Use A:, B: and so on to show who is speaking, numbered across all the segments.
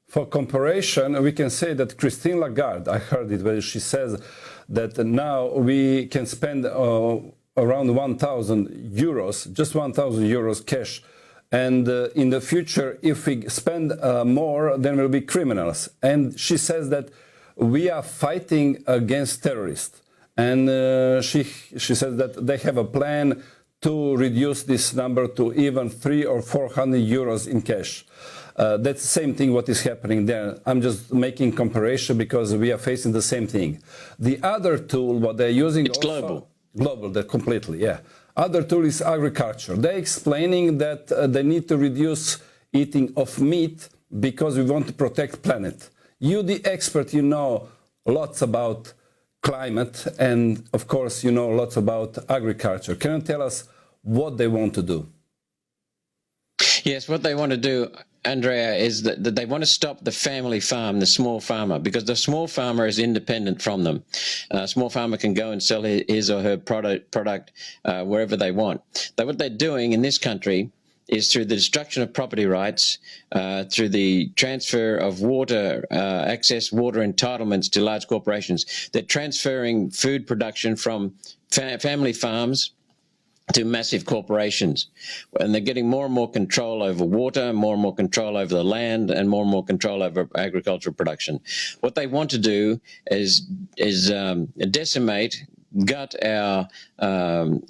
A: For comparison, we can say that Christine Lagarde, I heard it where she says that now we can spend around 1,000 euros, just 1,000 euros cash. And in the future, if we spend more, then we'll be criminals. And she says that we are fighting against terrorists. And she says that they have a plan to reduce this number to even 300 or 400 euros in cash. That's the same thing what is happening there. I'm just making comparison because we are facing the same thing. The other tool, what they're using...
B: It's also, global.
A: Global, completely, yeah. Other tool is agriculture. They're explaining that they need to reduce eating of meat because we want to protect planet. You, the expert, you know lots about climate and, of course, you know lots about agriculture. Can you tell us what they want to do?
B: Yes, what they want to do, Andrea, is that they want to stop the family farm, the small farmer, because the small farmer is independent from them. A small farmer can go and sell his or her product wherever they want. What they're doing in this country is through the destruction of property rights, through the transfer of water, access water entitlements to large corporations. They're transferring food production from family farms to massive corporations, and they're getting more and more control over water, more and more control over the land, and more control over agricultural production. What they want to do is decimate, gut our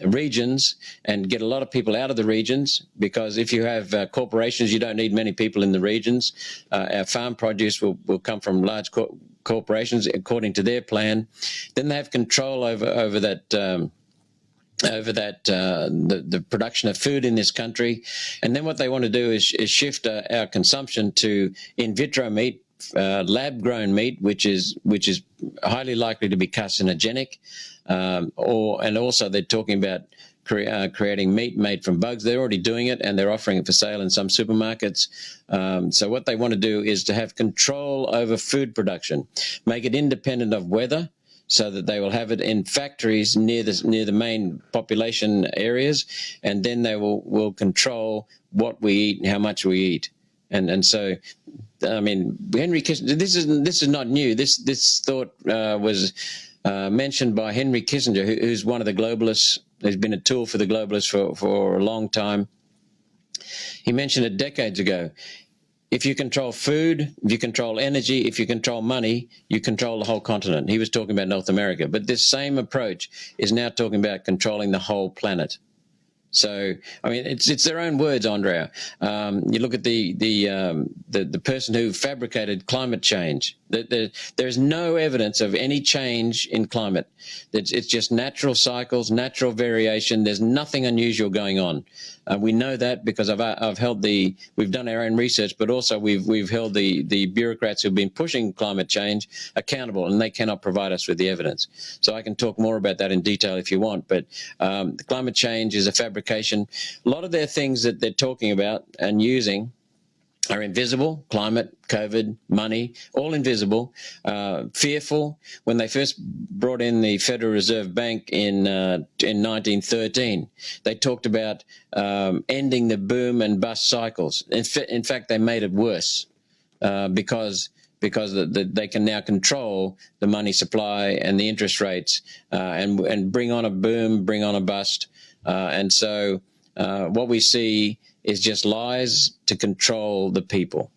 B: regions and get a lot of people out of the regions, because if you have corporations, you don't need many people in the regions. Our farm produce will come from large corporations according to their plan. Then they have control over that the production of food in this country. And then what they want to do is shift our consumption to in vitro meat, lab-grown meat, which is highly likely to be carcinogenic, and also they're talking about creating meat made from bugs. They're already doing it, and they're offering it for sale in some supermarkets. So what they want to do is to have control over food production, make it independent of weather, so that they will have it in factories near the main population areas, and then they will control what we eat and how much we eat. And so, I mean, Henry Kissinger, this is not new. This thought was mentioned by Henry Kissinger, who's one of the globalists, who's been a tool for the globalists for a long time. He mentioned it decades ago. If you control food, if you control energy, if you control money, you control the whole continent. He was talking about North America, but this same approach is now talking about controlling the whole planet. So, I mean, it's their own words, Andrea. You look at the person who fabricated climate change. There's no evidence of any change in climate. It's just natural cycles, natural variation. There's nothing unusual going on. We know that because we've done our own research, but also we've held the bureaucrats who've been pushing climate change accountable, and they cannot provide us with the evidence. So I can talk more about that in detail if you want, but the climate change is a fabrication. A lot of their things that they're talking about and using are invisible. Climate, COVID, money, all invisible, fearful. When they first brought in the Federal Reserve Bank in 1913, they talked about ending the boom and bust cycles. In fact, they made it worse because they can now control the money supply and the interest rates and bring on a boom, bring on a bust. And so what we see is just lies to control the people.